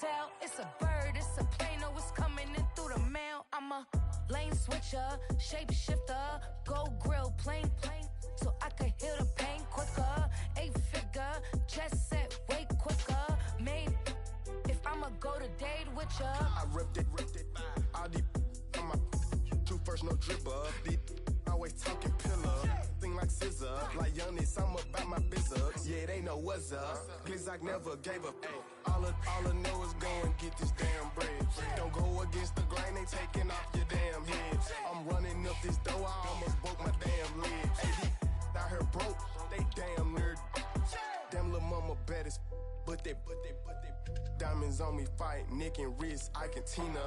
tell. It's a bird, it's a plane, oh, it's coming in through the mail. I'm a lane switcher, shapeshifter, go grill, plane, so I could heal the pain quicker. 8-figure, jet set, way quicker. Made, if I'ma go to date with ya. I ripped it, all these on my true first, no dribble. These always talking pillar, thing like scissor, like Youngest, I'm about my business. Yeah, they know what's up. Glizzock never gave up. All I know is go and get this damn bread. Don't go against the grain, they taking off your damn head. I'm running up this door, I almost broke my damn leg. Hey, out here broke, they damn nerd. Damn little mama bad as but they diamonds on me fight, Nick and wrist, Ike and Tina.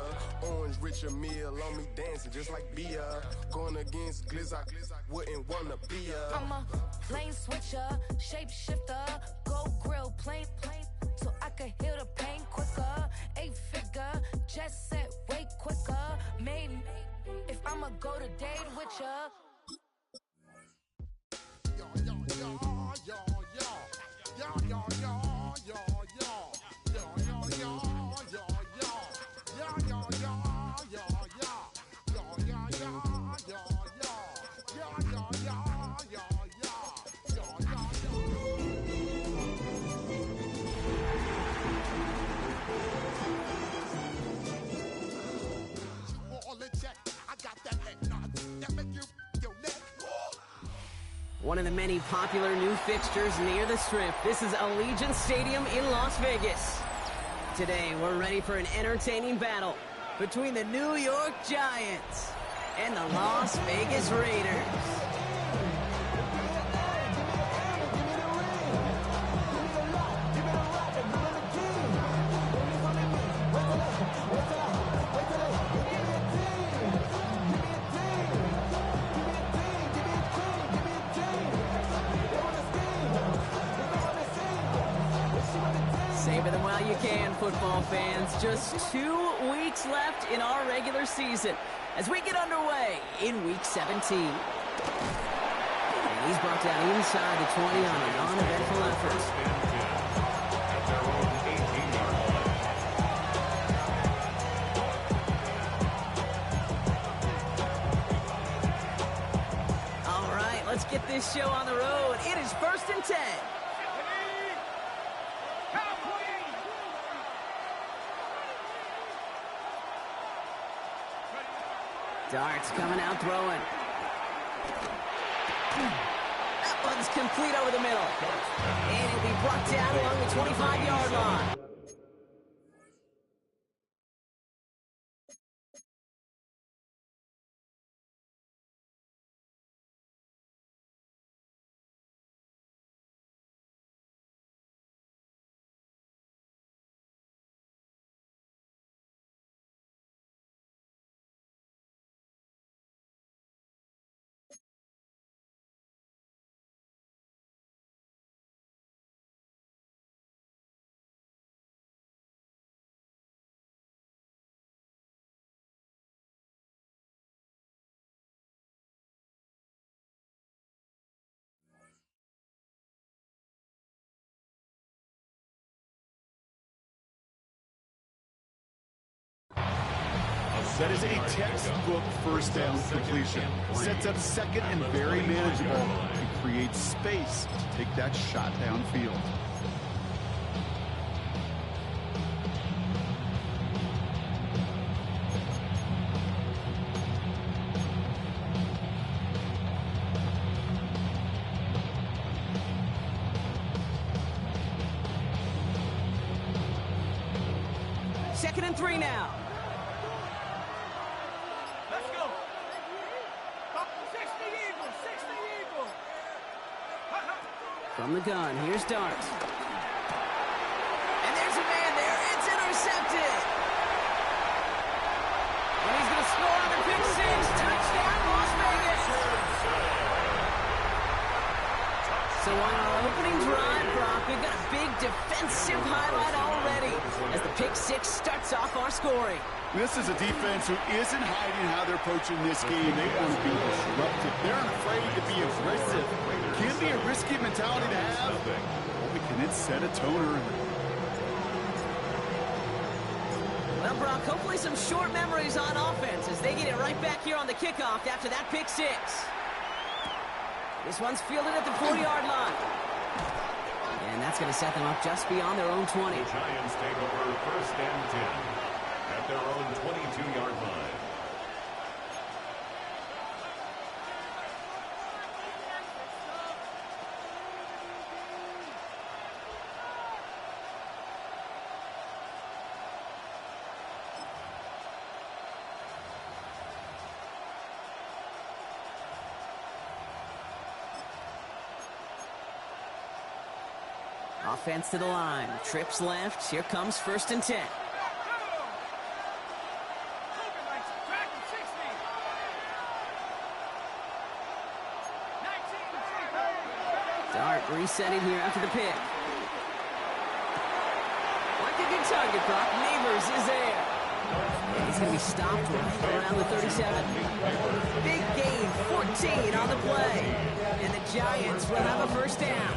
Orange Richard Mill on me dancing just like Bia. Going against Glizzock, wouldn't wanna be a. I'm a lane switcher, shapeshifter, go grill, plane, so I could heal the pain quicker. 8-figure, jet set, way quicker. Maybe if I'ma go to date with ya. One of the many popular new fixtures near the Strip. This is Allegiant Stadium in Las Vegas. Today, we're ready for an entertaining battle between the New York Giants and the Las Vegas Raiders. Savor them while you can, football fans. Just 2 weeks left in our regular season as we get underway in Week 17. And he's brought down inside the 20 on a non-eventful effort. All right, let's get this show on the road. It is 1st and 10. Darts coming out throwing. That one's complete over the middle. And it'll be brought down along the 25-yard line. That is a textbook first down completion. Sets up second and very manageable and creates space to take that shot downfield. Second and 3 now. From the gun, here's Dart. And there's a man there. It's intercepted. And he's going to score on the pick six. Touchdown, Las Vegas. So on our opening drive, Brock, we've got a big defensive highlight already as the pick six starts off our scoring. This is a defense who isn't hiding how they're approaching this game. They want to be disruptive. They're not afraid to be aggressive. Can be a risky mentality to have. Boy, can it set a toner. Well, Brock, hopefully some short memories on offense as they get it right back here on the kickoff after that pick six. This one's fielded at the 40-yard line. And that's going to set them up just beyond their own 20. The Giants take over first and 10 at their own 22-yard line. Offense to the line. Trips left. Here comes first and 10. Dart resetting here after the pick. Like a good target, Brock. Neighbors is there. And he's going to be stopped around the 37. Big gain, 14 on the play. And the Giants will have a first down.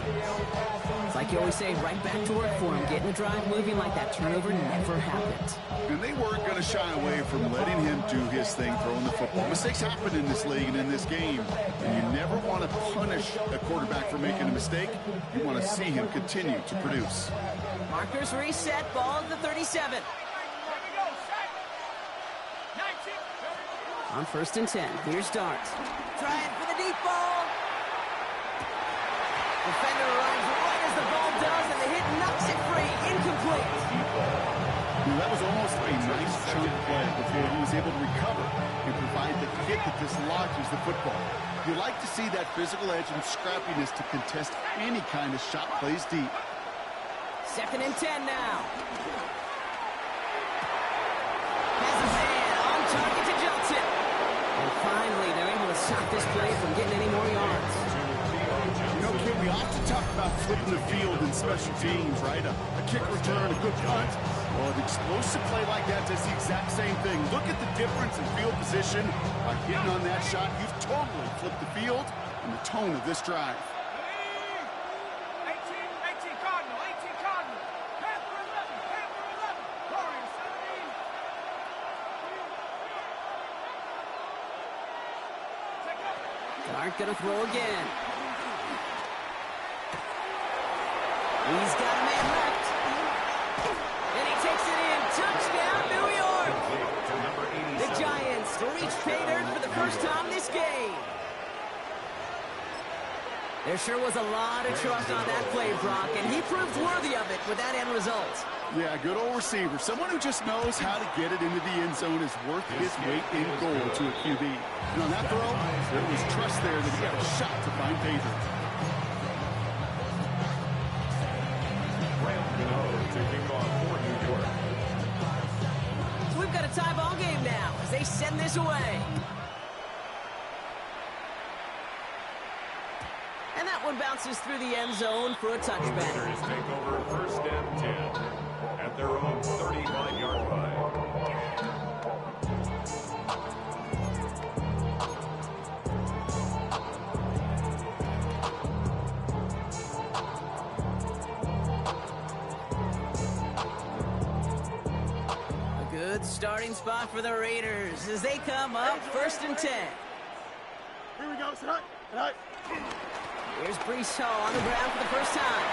It's like you always say, right back to work for him. Getting the drive moving like that turnover never happened. And they weren't going to shy away from letting him do his thing, throwing the football. Mistakes happen in this league and in this game. And you never want to punish a quarterback for making a mistake. You want to see him continue to produce. Markers reset, ball at the 37. On first and 10, here's Dart. Trying for the deep ball. Defender arrives right as the ball does, and the hit knocks it free. Incomplete. That was almost a nice chunk play before he was able to recover and provide the hit that dislodges the football. You like to see that physical edge and scrappiness to contest any kind of shot plays deep. Second and 10 now. Has a man on target to Johnson. And finally, they're able to stop this play from getting any more yards. You know, Kim, we often talk about flipping the field in special teams, right? A kick return, a good punt. Well, an explosive play like that does the exact same thing. Look at the difference in field position. By hitting on that shot, you've totally flipped the field and the tone of this drive. 18 Cardinal, 18 Cardinal. Panther 11, Warriors 17. Dart gonna throw again. He's got a man left. And he takes it in. Touchdown, New York. The Giants reach pay dirt for the first time this game. There sure was a lot of trust on that play, Brock, and he proved worthy of it with that end result. Yeah, good old receiver. Someone who just knows how to get it into the end zone is worth his weight in gold to a QB. And on that throw, there was trust there that he had a shot to find pay dirt. So we've got a tie ball game now as they send this away. And that one bounces through the end zone for a touchback. Raiders take over first and 10 at their own 35-yard line. Good starting spot for the Raiders as they come up first and 10. Here we go, sit up. Here's Breece Hall on the ground for the first time.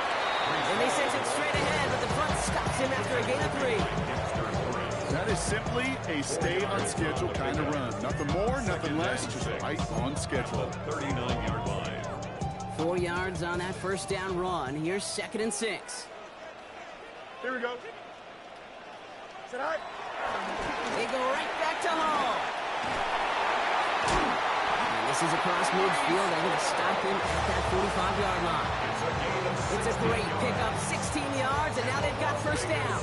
And they send it straight ahead, but the front stops him after a gain of 3. That is simply a stay on schedule kind of run. Nothing more, nothing less, just right on schedule. 39-yard line. 4 yards on that first down run. Here's second and 6. Here we go. Sit up. They go right back to Hall. And this is across midfield. They're going to stop him at that 45-yard line. It's a great pickup, 16 yards, and now they've got first down.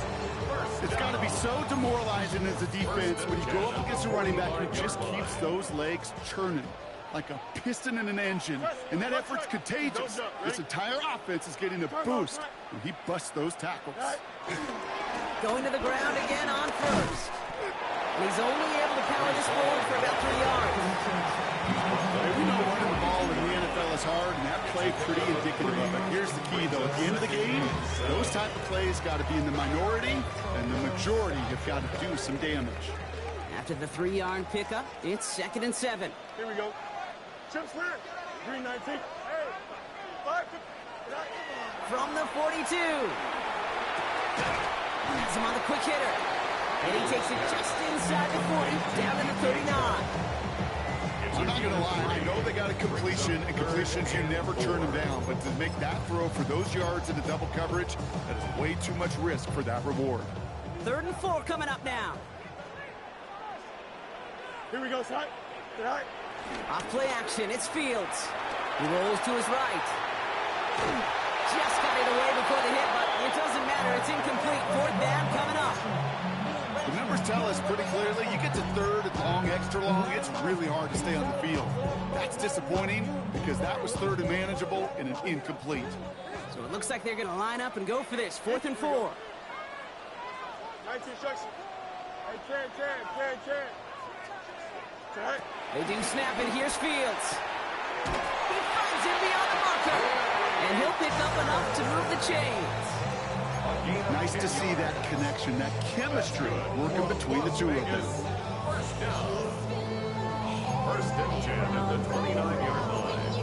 It's got to be so demoralizing as a defense when you go up against a running back who just keeps those legs churning like a piston in an engine, and that effort's contagious. This entire offense is getting a boost when he busts those tackles. Going to the ground again on first. And he's only able to power this forward for about 3 yards. We know running the ball in the NFL is goes hard, and that play pretty indicative of it. Here's the key, though. At the end of the game, those type of plays got to be in the minority, and the majority have got to do some damage. After the 3-yard pickup, it's 2nd and 7. Here we go. Chip Slam. Green 19. Hey. 5. From the 42. Has him on the quick hitter. And he takes it just inside the 40, down to the 39. I'm not going to lie. I know they got a completion, and completions, you never turn them down. But to make that throw for those yards into double coverage, that is way too much risk for that reward. 3rd and 4 coming up now. Here we go, side. Side. Off play action, it's Fields. He rolls to his right. Just got it away before the hit, but it doesn't matter. It's incomplete. 4th down coming up. The numbers tell us pretty clearly, you get to 3rd and long, extra long, it's really hard to stay on the field. That's disappointing because that was 3rd and manageable and an incomplete. So it looks like they're going to line up and go for this. 4th and 4. 19 instruction. Hey, can. Side. They do snap it. Here's Fields. He finds him beyond the marker. And he'll pick up enough to move the chains. Nice to see that connection, that chemistry working between the two of them. First down. 1st and 10 at the 29-yard line.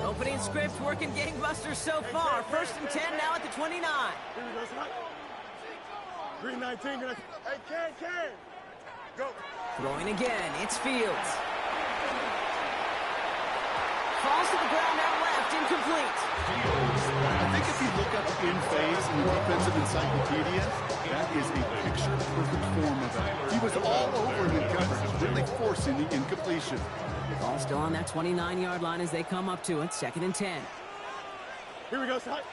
Opening script working gangbusters so far. 1st and 10 now at the 29. Here we go, side. Green 19. Hey, can. Go. Throwing again. It's Fields. Falls to the ground out left. Incomplete. I think if you look up in phase in the defensive encyclopedia, that is a picture-perfect form of it. He was all over him in coverage, really forcing the incompletion. Ball still on that 29-yard line as they come up to it. 2nd and 10. Here we go, side.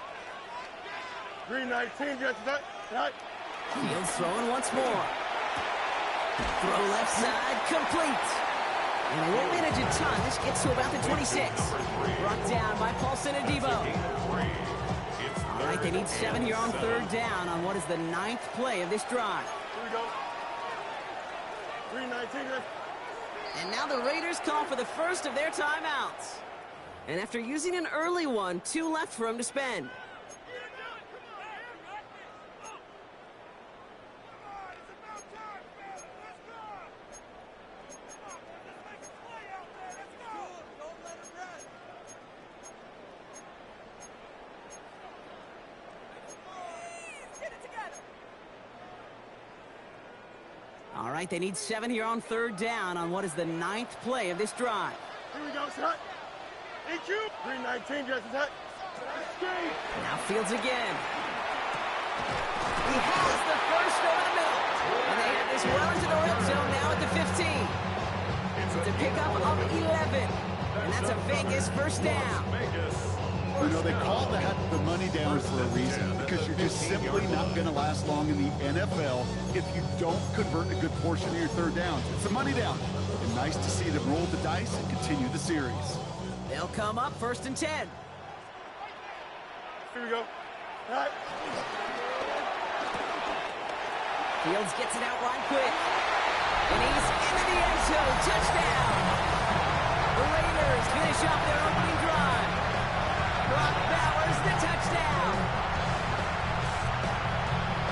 Green 19. Side. Fields throwing once more. Throw left side, complete. And they won't manage a ton. This gets to about the 26. Brought down by Paulson Adebo. All right, they need 7 here on 3rd down on what is the 9th play of this drive. Here we go. Green 19. And now the Raiders call for the first of their timeouts. And after using an early one, 2 left for him to spend. All right, they need 7 here on 3rd down on what is the 9th play of this drive. Here we go, side. EQ. Green 19. Side. Now Fields again. He has the first over the middle. And they have this well into the red zone now at the 15. It's a pickup of 11. And that's a Vegas 1st down. You know, they call that the money down for a reason, because you're just simply not going to last long in the NFL if you don't convert a good portion of your 3rd downs. It's a money down. And nice to see them roll the dice and continue the series. They'll come up 1st and 10. Here we go. Side. Fields gets it out right quick. And he's into the end zone. Touchdown. The Raiders finish off their opening drive. Brock Bowers, the touchdown.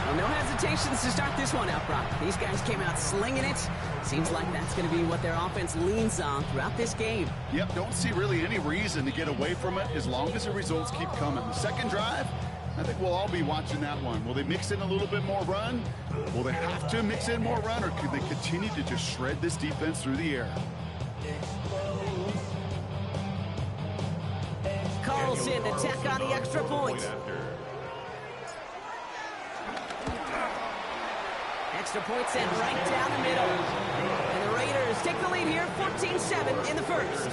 Well, no hesitations to start this one out, Brock. These guys came out slinging it. Seems like that's going to be what their offense leans on throughout this game. Yep, don't see really any reason to get away from it as long as the results keep coming. The 2nd drive, I think we'll all be watching that one. Will they mix in a little bit more run? Will they have to mix in more run, or could they continue to just shred this defense through the air? Carlson to tack on the extra point. Extra point sent right down the middle. And the Raiders take the lead here, 14-7 in the 1st.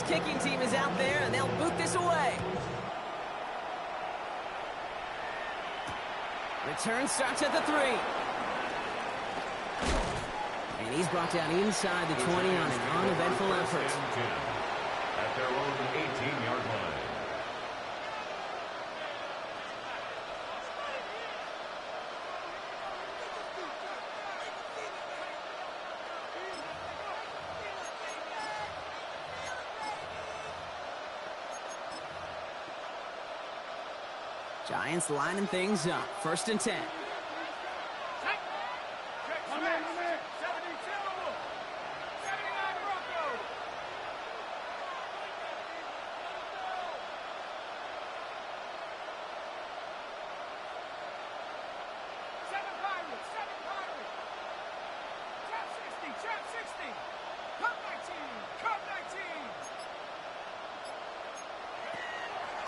Kicking team is out there, and they'll boot this away. Return starts at the 3. And he's brought down inside the 20 on an effort. First and 10 at their own 18-yard line. Giants lining things up. First and 10.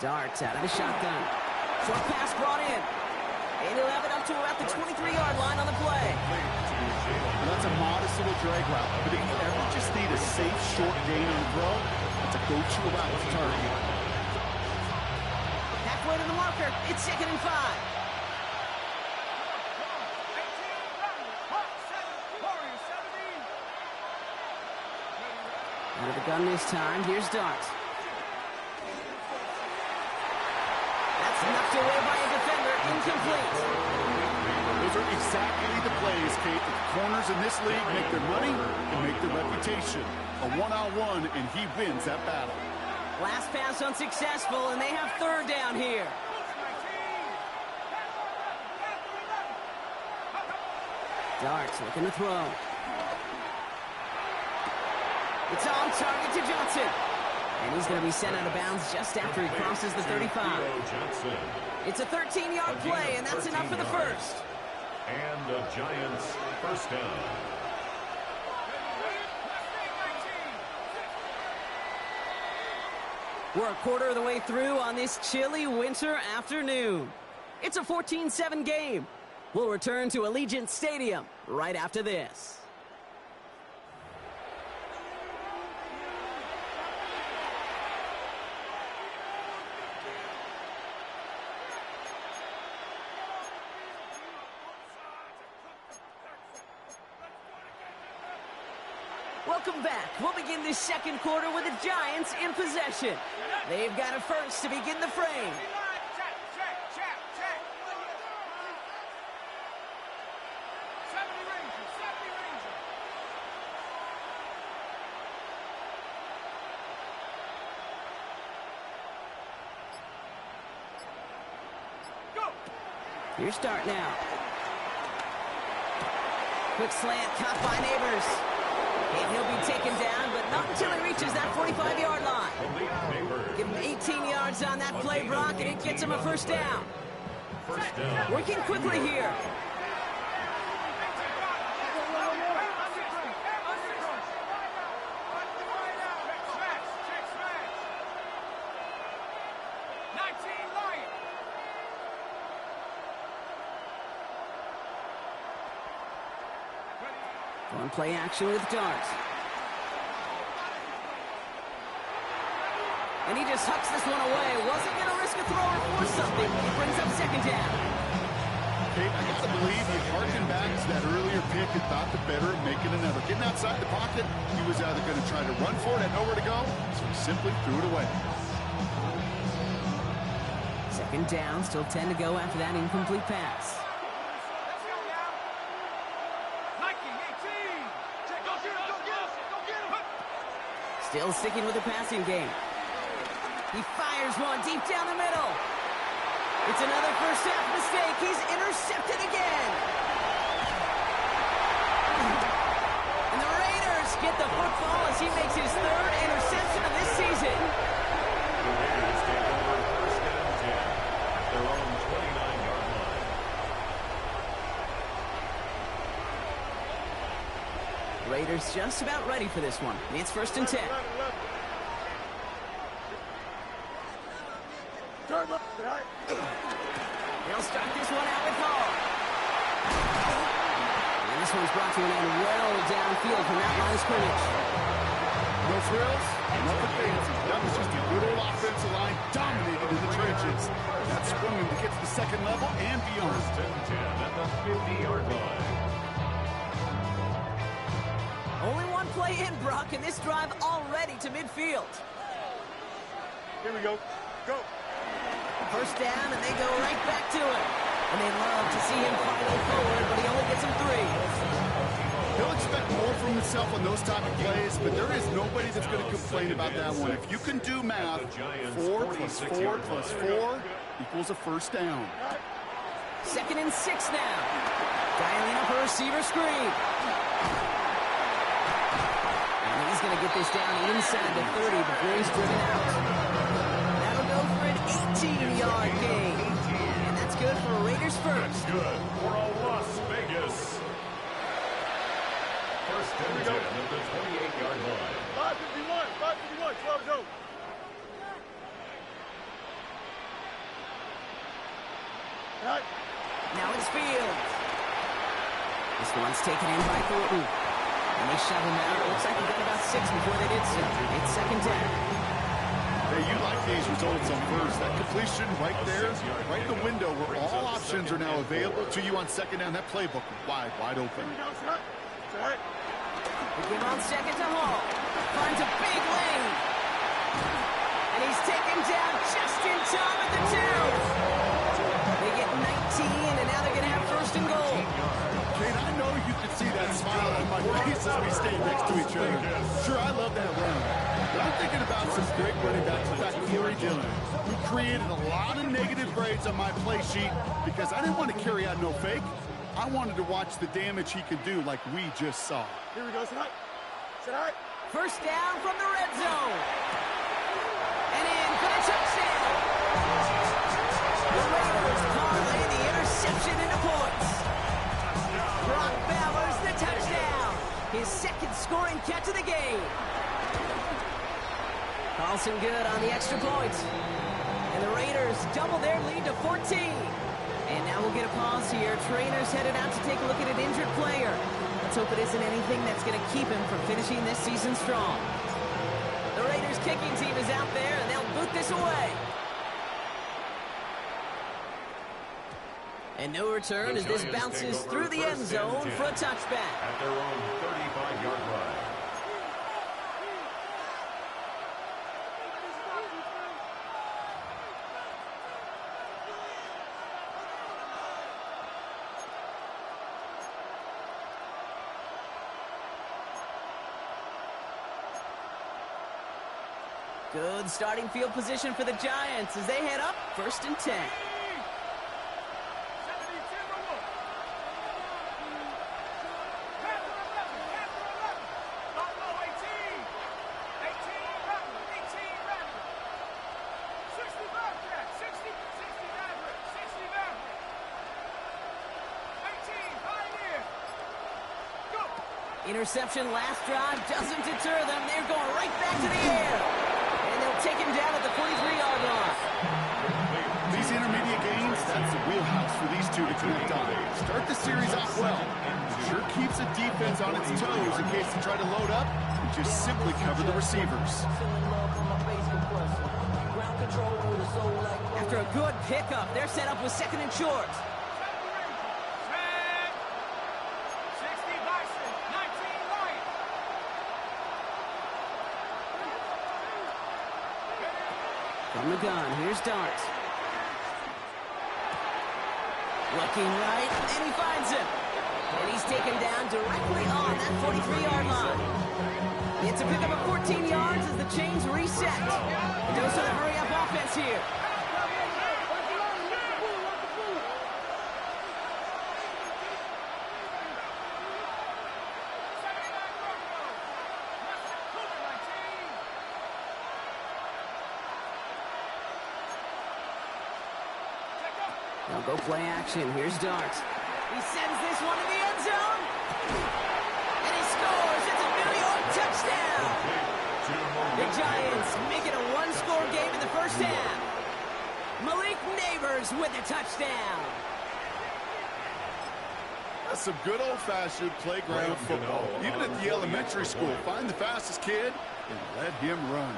Darts out of the shotgun. Short pass brought in. And he'll have it up to about the 23-yard line on the play. Well, that's a modest little drag route. But if you ever just need a safe, short gain on the throw, it's a go-to route to target. Halfway to the marker. It's 2nd and 5. Out of the gun this time. Here's Darts. Knocked away by a defender, incomplete. Those are exactly the plays, Kate, that the corners in this league make their money and make their reputation. A one-on-one, and he wins that battle. Last pass unsuccessful, and they have 3rd down here. Darts looking to throw. It's on target to Johnson. And he's going to be sent out of bounds just after he crosses the 35. It's a 13-yard play, and that's enough for the first. And the Giants first down. We're a quarter of the way through on this chilly winter afternoon. It's a 14-7 game. We'll return to Allegiant Stadium right after this. Welcome back. We'll begin this second quarter with the Giants in possession. They've got a first to begin the frame. Here's start now. Quick slant caught by Neighbors. And he'll be taken down, but not until he reaches that 45-yard line. Give him 18 yards on that play, Brock, and it gets him a first down. Working quickly here. On play action with Darts. And he just hucks this one away. Wasn't going to risk a throw or force something. He brings up 2nd down. Kate, I got to believe he harkened back to that earlier pick and thought the better of making another. Getting outside the pocket, he was either going to try to run for it, had nowhere to go, so he simply threw it away. 2nd down, still 10 to go after that incomplete pass. Still sticking with the passing game. He fires one deep down the middle. It's another first half mistake. He's intercepted again. And the Raiders get the football as he makes his 3rd interception of this season. The Raiders take over first and 10 at their own 29-yard line. Raiders just about ready for this one. It's 1st and 10. They'll start this one out with Hall. And this one's brought to an end well downfield from that line of scrimmage. No frills, nothing fancy. That was just a good old offensive line dominated in the trenches. That sprung him to get to the 2nd level and beyond. First and 10 at the 50-yard line. Only one play in, Brock, and this drive already to midfield. Here we go. Go. First down, and they go right back to it. And they love to see him finally forward, but he only gets them 3. He'll expect more from himself on those type of plays, but there is nobody that's going to complain about that one. If you can do math, 4 plus 4 plus 4 equals a first down. 2nd and 6 now. Dialing up a receiver screen. And he's going to get this down inside the 30 before he's driven out. That'll go for an 18-yard gain. And that's good for Raiders first. Good for a Las Vegas. First and 10 at the 28-yard line. 551, 12 zone. Right. Now it's Fields. This one's taken in by Thornton. And they shove him out. It looks like he got about 6 before they did so. It's 2nd down. Hey, you like these results on first. That completion right there, right in the window where all options are now available to you on 2nd down. That playbook wide open. Here we go, son. It's all right. They give on 2nd to Hall. Finds a big lane. And he's taken down just in time at the 2. They get 19, and now they're going to have 1st and goal. Kate, I know you can see that smile on my face as we stand next to each other. Sure, I love that run. But I'm thinking about some great running backs like Corey Dillon, who created a lot of negative grades on my play sheet because I didn't want to carry out no fake. I wanted to watch the damage he could do like we just saw. Here we go, son. Sit all right. 1st down from the red zone. And in for the touchdown. The Raiders parlay the interception into points. Brock Bowers the touchdown. His 2nd scoring catch of the game. Carlson good on the extra point. And the Raiders double their lead to 14. And now we'll get a pause here. Trainer's headed out to take a look at an injured player. Let's hope it isn't anything that's going to keep him from finishing this season strong. The Raiders kicking team is out there, and they'll boot this away. And no return as this bounces through the end zone for a touchback. At their own 35-yard line. Good starting field position for the Giants as they head up 1st and 10. Interception last drive doesn't deter them. They're going right back to the air. And they'll take him down at the 43-yard line. These intermediate gains, that's the wheelhouse for these two to connect on. Start the series off well. Sure keeps the defense on its toes in case they try to load up and just simply cover the receivers. After a good pickup, they're set up with 2nd and short. From the gun, here's Dart. Looking right, and he finds him. And he's taken down directly on that 43-yard line. It's a pickup of 14 yards as the chains reset. And those are the hurry-up offense here. They'll go play action. Here's Dart. He sends this one to the end zone. And he scores. It's a New York touchdown. The Giants make it a one-score game in the first half. Malik Neighbors with a touchdown. That's some good old-fashioned playground football. Even at the elementary school, find the fastest kid and let him run.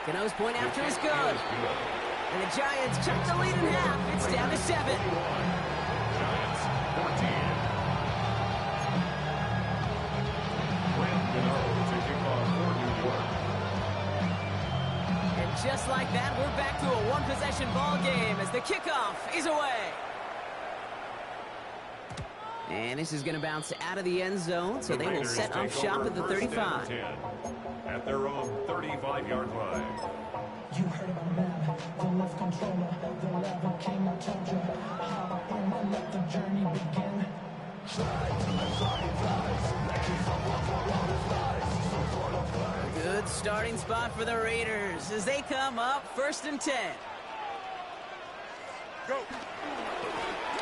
Cano's point after is good. And the Giants chuck the lead in half. It's down to 7. Giants 14. just like that, we're back to a one-possession ball game as the kickoff is away. And this is going to bounce out of the end zone, so they will set up shop at the 35. At their own 35-yard line. You heard about man, the left controller, the level king, I told you. Hop in and let the journey begin. Good starting spot for the Raiders as they come up 1st and 10. Go.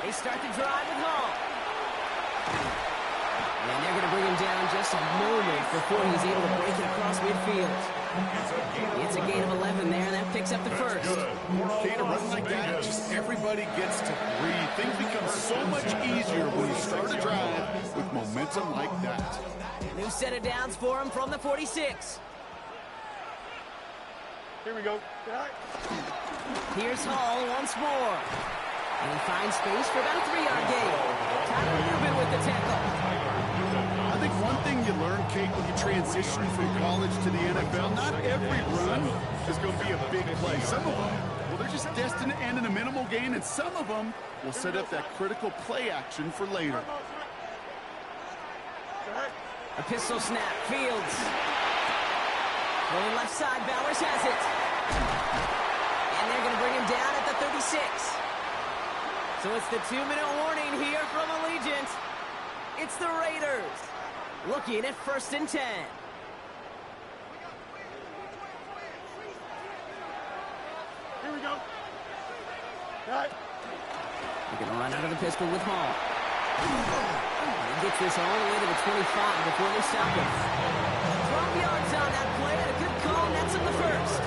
They start the drive with Hall. And they're going to bring him down just a moment before he's able to break it across midfield. It's a gain of 11 there, and that picks up the first. Okay, to run like that, just everybody gets to breathe. Things become so much easier when you start a drive with momentum like that. New set of downs for him from the 46. Here we go. Here's Hall once more. And he finds space for about a 3-yard gain. Tyler Rubin with the tackle. I think one thing you learn, Kate, when you transition from college to the NFL, not every run is going to be a big play. Some of them, well, they're just destined to end in a minimal gain, and some of them will set up that critical play action for later. A pistol snap, Fields. Going left side, Bowers has it. And they're going to bring him down at the 36. So it's the 2-minute warning here from Allegiant. It's the Raiders looking at 1st and 10. Here we go. They're going to run out of the pistol with Hall. He gets this all the way to the 25 before they stop him. 12 yards on that play, and a good call, and that's in the first.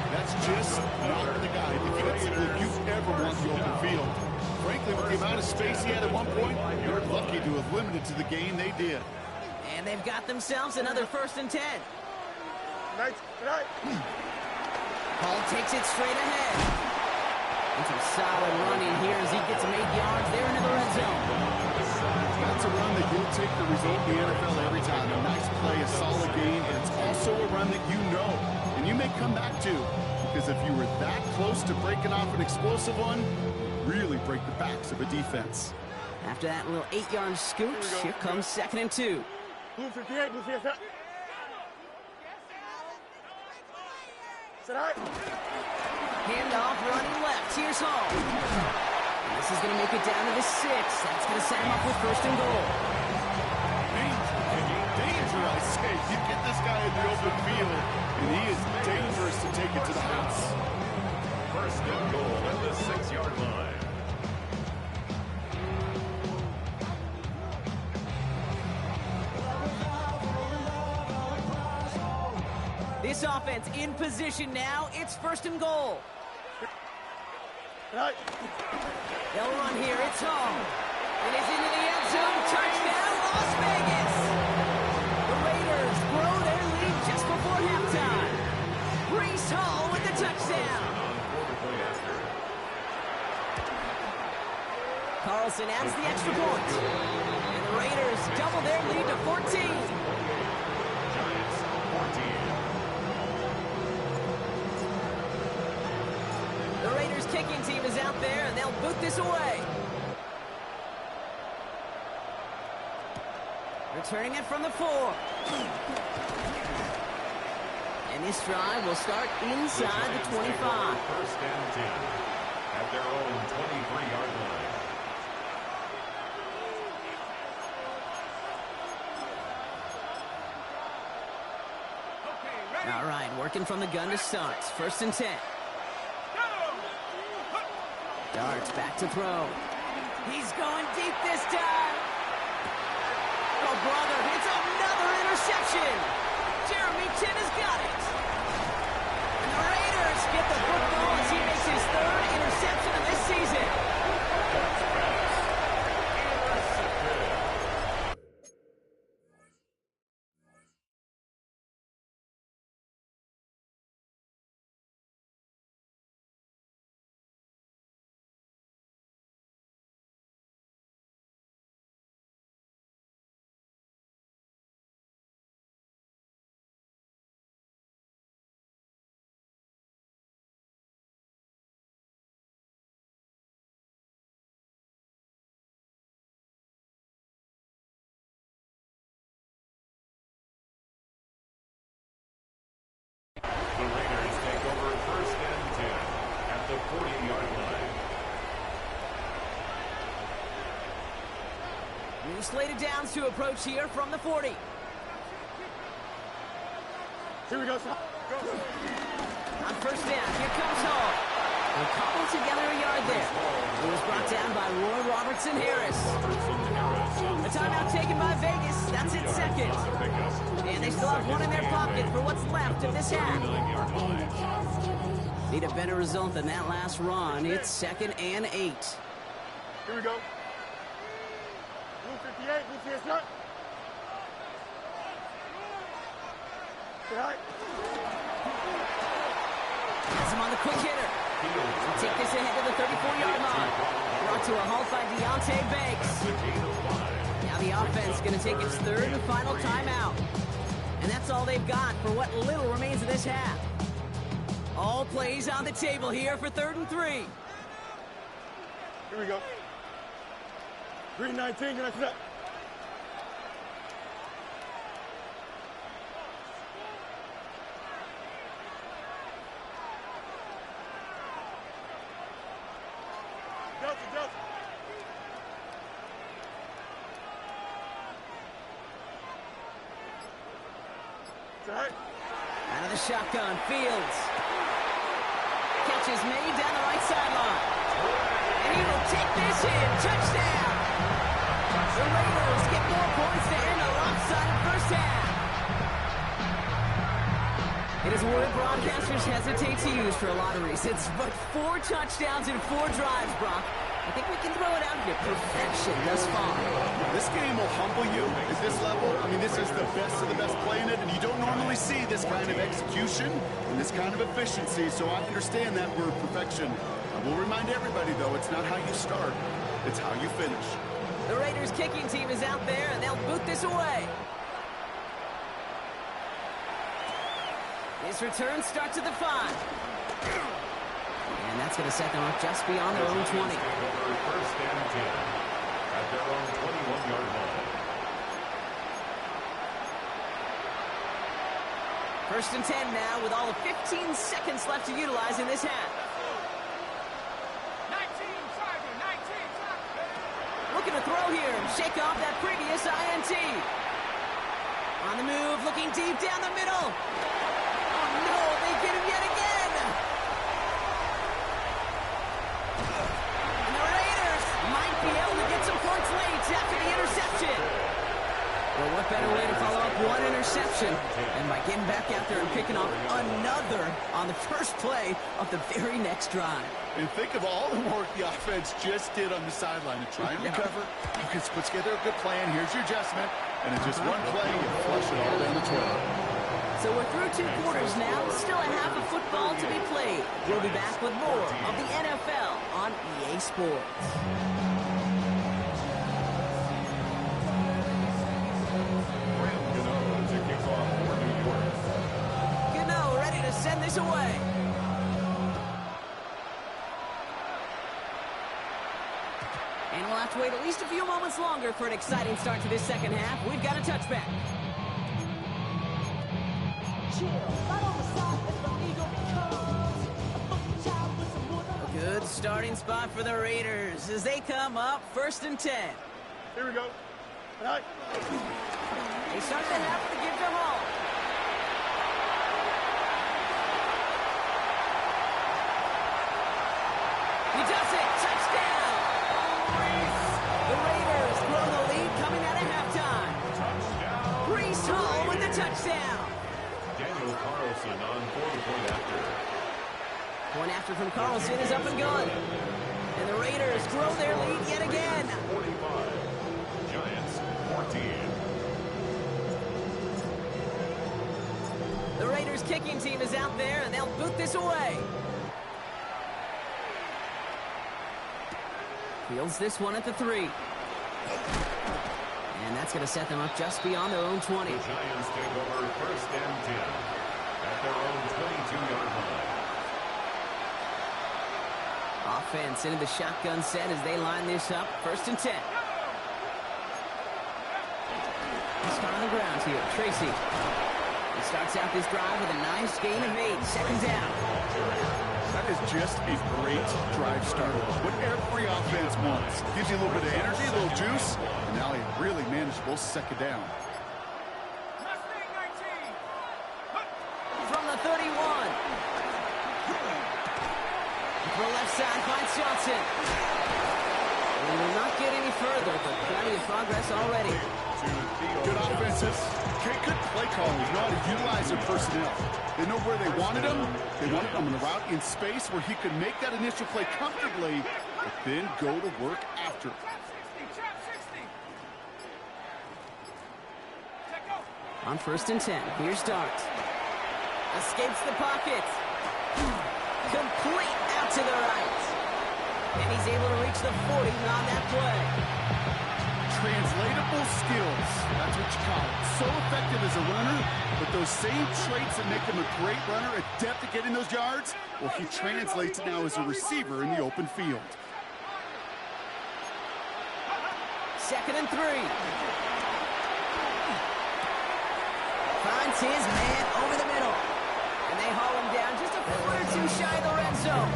That's just not the guy defensively you ever want the open field. Frankly, with the amount of space he had at one point, you're lucky to have limited to the gain they did. And they've got themselves another 1st and 10. Nice. Hall takes it straight ahead. And some solid running here as he gets some 8 yards there into the red zone. That's a run that you'll take the result in the NFL every time. A nice play, a solid gain, and it's also a run that you know and you may come back to, because if you were that close to breaking off an explosive one, really break the backs of a defense. After that little 8-yard scoop, here comes 2nd and 2. Blue 58, blue 58. Sit out. Handoff running left. Here's Hall. And this is going to make it down to the 6. That's going to set him up with 1st and goal. Danger, I say. You get this guy in the open field, and he is dangerous to take it to the house. 1st and goal at the 6-yard line. This offense in position now. It's 1st and goal. Right. They'll run here. It's Hall. It is into the end zone. Touchdown, Las Vegas. The Raiders grow their lead just before halftime. Breece Hall with the touchdown. Carlson adds the extra point. And the Raiders double their lead to 14. Giants 14. The Raiders kicking team is out there, and they'll boot this away. Returning it from the 4. And this drive will start inside the 25. 1st and 10 at their own 23-yard line. All right, working from the gun to start. 1st and 10. Darts back to throw. He's going deep this time. Oh, brother, it's another interception. Jeremy Chinn has got it. And the Raiders get the football as he makes his 3rd interception of this season. Two slated downs to approach here from the 40. Here we go, son. Go. On first down, here comes Hall. They'll cobble together a yard there. It was brought down by Roy Robertson-Harris. A timeout taken by Vegas. That's its second. And they still have one in their pocket for what's left of this half. Need a better result than that last run. It's 2nd and 8. Here we go. Blue 58, blue 58. Right. Has him on the quick hitter. He'll take this ahead to the 34-yard line. Brought to a halt by Deonte Banks. Now the offense going to take its third and final timeout. And that's all they've got for what little remains of this half. All plays on the table here for 3rd and 3. Here we go. Green 19, can I see that? Delta, Delta. It's all right. Out of the shotgun, Fields. Catch is made down the right sideline. And he will take this in. Touchdown! The Raiders get more points to end a lopsided first half. It is a word broadcasters hesitate to use for a lot of reasons, but 4 touchdowns in 4 drives, Brock. I think we can throw it out here. Perfection thus far. This game will humble you at this level. I mean, this is the best of the best playing it, and you don't normally see this kind of execution and this kind of efficiency, so I understand that word perfection. I will remind everybody, though, it's not how you start, it's how you finish. The Raiders kicking team is out there, and they'll boot this away. His return starts at the 5. And that's going to set them up just beyond their own 20. First and 10 at their own 21-yard line. First and 10 now with all of 15 seconds left to utilize in this half. 19, Tiger, 19, Looking to throw here and shake off that previous INT. On the move, looking deep down the middle. Oh no, they get him yet again. And the Raiders might be able to get some points late after the interception. Well, what better way to follow up one interception than by getting back out there and picking up another on the first play of the very next drive. And think of all the work the offense just did on the sideline to try and recover. You can put together a good plan. Here's your adjustment. And in just one play, you flush it all down the toilet. So we're through 2 quarters now. Still a half of football to be played. We'll be back with more of the NFL on EA Sports. Gano ready to send this away. And we'll have to wait at least a few moments longer for an exciting start to this second half. We've got a touchback. A good starting spot for the Raiders as they come up 1st and 10. Here we go. All right. They start the half with a give to Hall. He does it. Touchdown. The Raiders grow the lead coming out of halftime. Breece Hall with the touchdown. Daniel Carlson on for the point after. Point after from Carlson is up and good. And the Raiders grow their lead yet again. 45. Giants 14. The Raiders kicking team is out there, and they'll boot this away. Fields this one at the 3. And that's going to set them up just beyond their own 20. The Giants take over 1st and 10 at their own 22-yard line. Offense into the shotgun set as they line this up. 1st and 10. Start on the ground here. Tracy. He starts out this drive with a nice gain of 8. Second down. That is just a great drive starter. What every offense wants. Gives you a little bit of energy, a little juice, and now a really manageable second down. From the 31. The left side finds Johnson. And will not get any further, but plenty of progress already. Good offenses. Good play callers. Know how to utilize their personnel. They know where they wanted him. They wanted him on the route in space where he could make that initial play comfortably, but then go to work after. On 1st and 10, here's Dart. Escapes the pocket. Complete out to the right. And he's able to reach the 40 on that play. Translatable skills. That's what you call it. So effective as a runner, but those same traits that make him a great runner, adept at getting those yards, well, he translates it now as a receiver in the open field. 2nd and 3. Finds his man over the middle. And they haul him down just a foot or two shy of the red zone.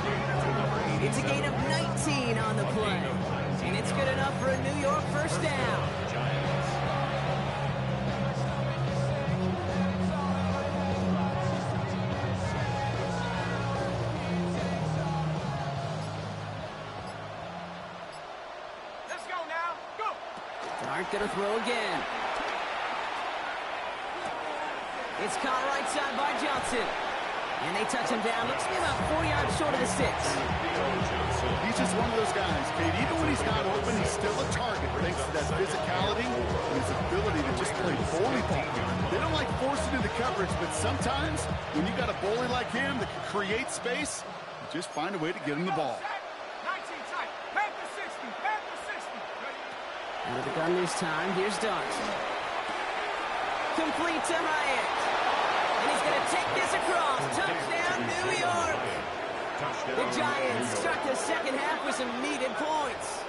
It's a gain of 19 on the play. And it's good enough for a New York first down. Let's go now. Go. Dart gonna throw again. It's caught right side by Johnson. And they touch him down. Looks to be about 4 yards short of the 6. He's just one of those guys, Kate. Even when he's not open, he's still a target thanks to that physicality and his ability to just play bully ball. They don't like forcing into coverage, but sometimes when you got a bully like him that can create space, you just find a way to get him the ball. 19 tight. Panther 60. Panther 60. Out of the gun this time, here's Dart. Complete to Hyatt. And he's going to take this across. Touchdown, New York. The Giants start the second half with some needed points.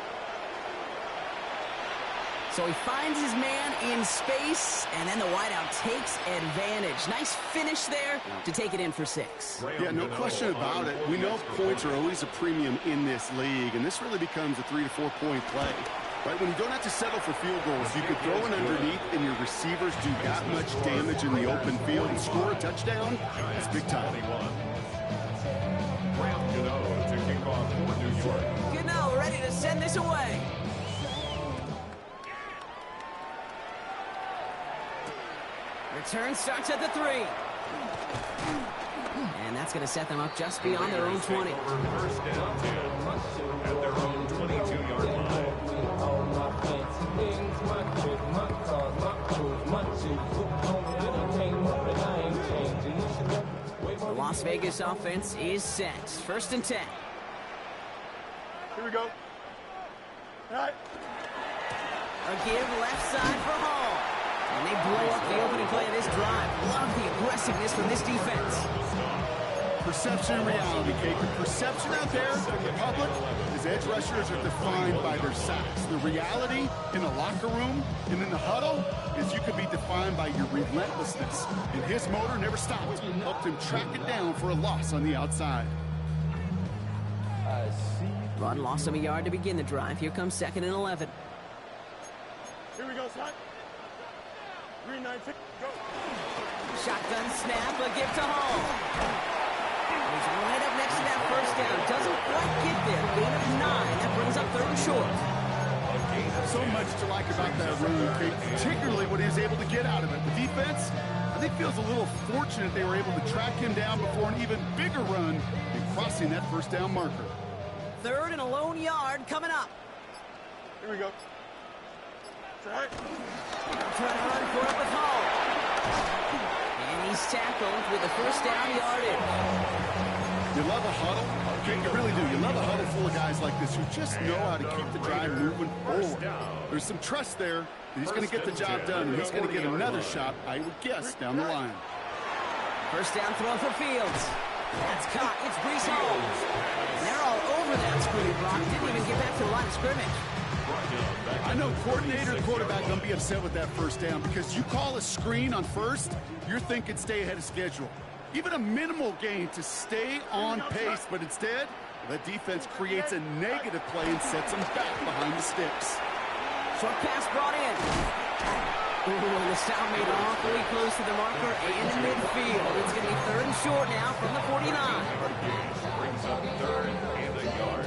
So he finds his man in space, and then the wideout takes advantage. Nice finish there to take it in for 6. Yeah, no question about it. We know points are always a premium in this league, and this really becomes a 3 to 4 point play. Right, when you don't have to settle for field goals, you could throw it underneath and your receivers do that much damage in the open field and score a touchdown. It's big time. To kick off for New York. Gano ready to send this away. Return starts at the 3. And that's going to set them up just beyond their own 20. First down 10 at their own 22-yard line. The Las Vegas offense is set. 1st and 10. Here we go. All right. A give left side for Hall. And they blow up the opening play of this drive. Love the aggressiveness from this defense. Perception and reality, Kate. The perception out there from the public is edge rushers are defined by their sacks. The reality in the locker room and in the huddle is you could be defined by your relentlessness. And his motor never stopped. Helped him track it down for a loss on the outside. Run lost him a yard to begin the drive. Here comes 2nd and 11. Here we go, son. Green 19. Go. Shotgun snap, a give to Hall. He's right up next to that first down. Doesn't quite get there. Gain of 9. That brings up 3rd and short. So much to like about that run, Kate, particularly what he was able to get out of it. The defense, I think, feels a little fortunate they were able to track him down before an even bigger run in crossing that first down marker. 3rd and a lone yard coming up. Here we go. Try. Trying to run for it with Hall. And he's tackled with the first down yardage. You love a huddle. Okay, you really do. You love a huddle full of guys like this who just know how to keep the drive moving forward. There's some trust there that he's going to get the job done, and he's going to get another shot, I would guess, down the line. First down throw for Fields. That's caught. It's Breece Hall. And they're all over that screen block. Didn't even get back to the line of scrimmage. I know coordinator, quarterback going to be upset with that first down because you call a screen on first, you're thinking stay ahead of schedule. Even a minimal gain to stay on pace, but instead, that defense creates a negative play and sets them back behind the sticks. Short pass brought in. Ooh, the stop made awfully close to the marker and in midfield. It's going to be 3rd and short now from the 49. Brings up 3rd and a yard.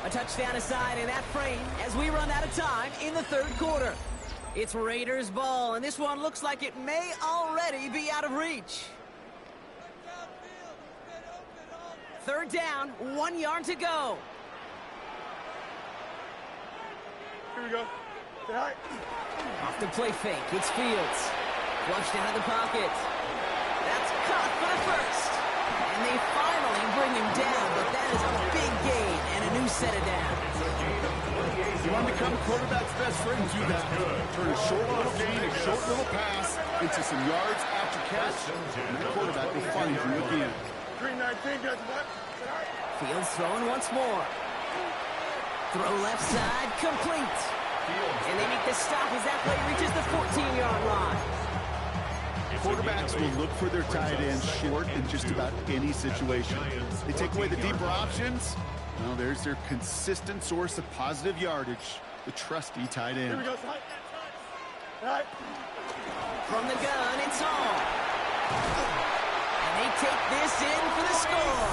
A touchdown aside in that frame as we run out of time in the 3rd quarter. It's Raiders ball, and this one looks like it may already be out of reach. 3rd down, 1 yard to go. Here we go. Say hi. Off the play fake, it's Fields. Flushed out of the pocket. That's caught for the first. And they finally bring him down, but that is a big gain and a new set of downs. You want to become a quarterback's best friend, do that. Turn a short little gain, a short little pass into some yards after catch, and the quarterback will find you again. 319, guys, what? Say hi. Fields throwing once more. Throw left side, complete. And they make the stop as that play reaches the 14-yard line. Quarterbacks will look for their tight ends short in just about any situation. They take away the deeper options. Well, there's their consistent source of positive yardage, the trusty tight Here we end. go. Say hi. From the gun, it's on. And they take this in for the score.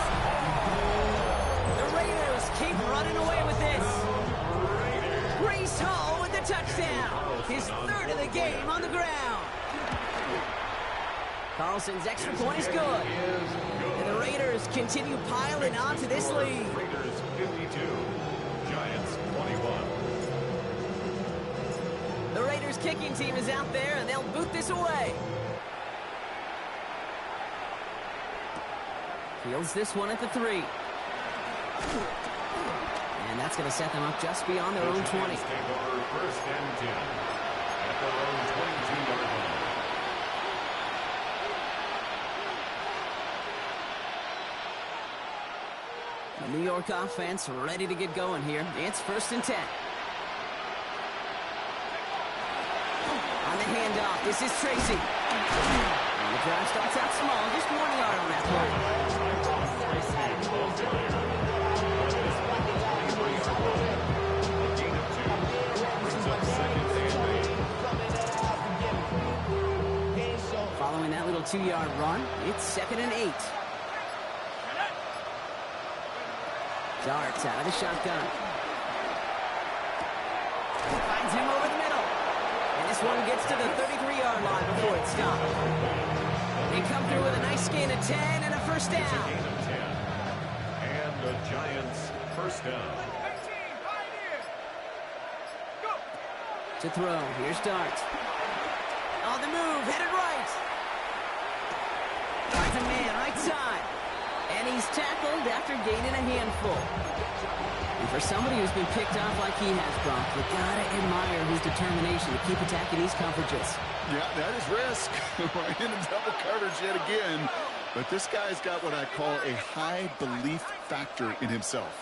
The Raiders keep running away with this. Breece Hall with the touchdown. His 3rd of the game on the ground. Carlson's extra point is good. And the Raiders continue piling onto this lead. Raiders 52, Giants 21. The Raiders kicking team is out there, and they'll boot this away. Fields this one at the 3. And that's going to set them up just beyond their own 20. Take over 1st and 10 at their own 22-yard line. The New York offense ready to get going here. It's 1st and 10. On the handoff, this is Tracy. And the drive starts out small, just 1 yard on that play. Following that little 2-yard run, it's 2nd and 8. Darts out of the shotgun. Finds him over the middle. And this one gets to the 33-yard line before it stops. They come through with a nice gain of 10 and a 1st down. Gain of 10. And the Giants 1st down. To throw, here's Darts. On the move, headed right. Finds a man right side. And he's tackled after gaining a handful. And for somebody who's been picked off like he has, Brock, you gotta admire his determination to keep attacking these coverages. Yeah, that is risk. Right into double coverage yet again. But this guy's got what I call a high belief factor in himself.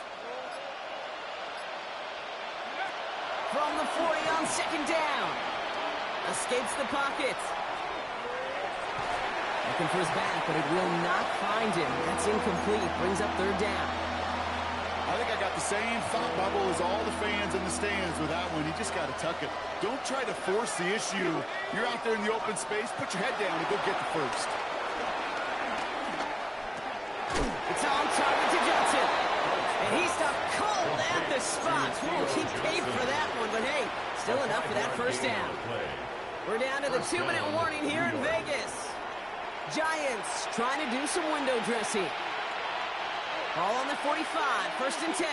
From the 40 on 2nd down. Escapes the pocket. Looking for his back, but it will not find him. That's incomplete. Brings up 3rd down. I think I got the same thought bubble as all the fans in the stands with that one. You just got to tuck it. Don't try to force the issue. You're out there in the open space. Put your head down and go get the first. It's on target to Johnson. And he stopped cold at the spot. Ooh, he paid for that one, but hey, still enough for that 1st down. We're down to the 2-minute warning here in Vegas. Giants trying to do some window dressing. Ball on the 45, 1st and 10.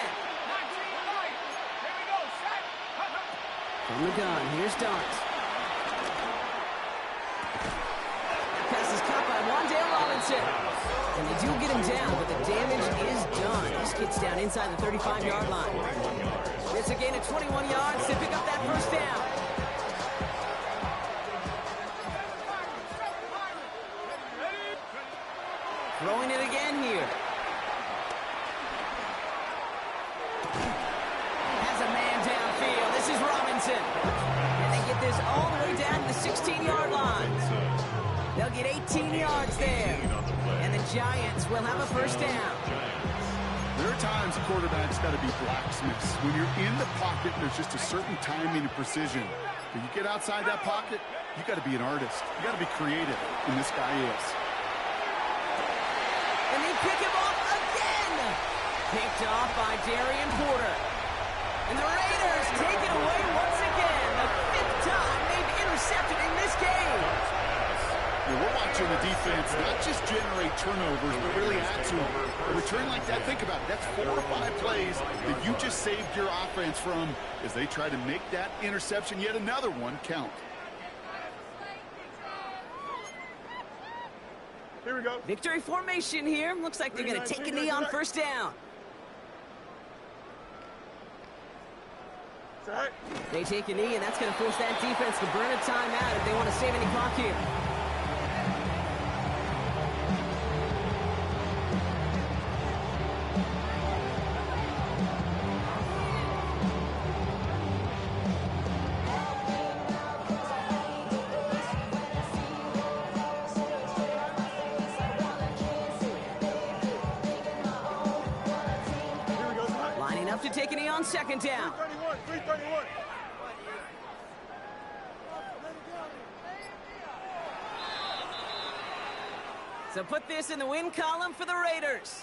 From the gun, here's Darts. That pass is caught by Wandale Robinson. And they do get him down, but the damage is done. This gets down inside the 35-yard line. It's a gain of 21 yards to pick up that 1st down. Throw season. And they get this all the way down to the 16-yard line. They'll get 18 yards there. And the Giants will have a first down. There are times quarterbacks got to be blacksmiths. When you're in the pocket, there's just a certain timing and precision. When you get outside that pocket, you got to be an artist. You got to be creative, and this guy is. And they pick him off again. Picked off by Darian Porter. And the Raiders take it away once again. The 5th time they've intercepted in this game. Yeah, we're watching the defense not just generate turnovers, but really add to them. A return like that, think about it. That's 4 or 5 plays that you just saved your offense from as they try to make that interception, yet another one, count. Here we go. Victory formation here. Looks like they're going to take a knee on first down. Set. They take a knee, and that's going to force that defense to burn a timeout if they want to save any clock here. To take a knee on second down. 331. So put this in the win column for the Raiders.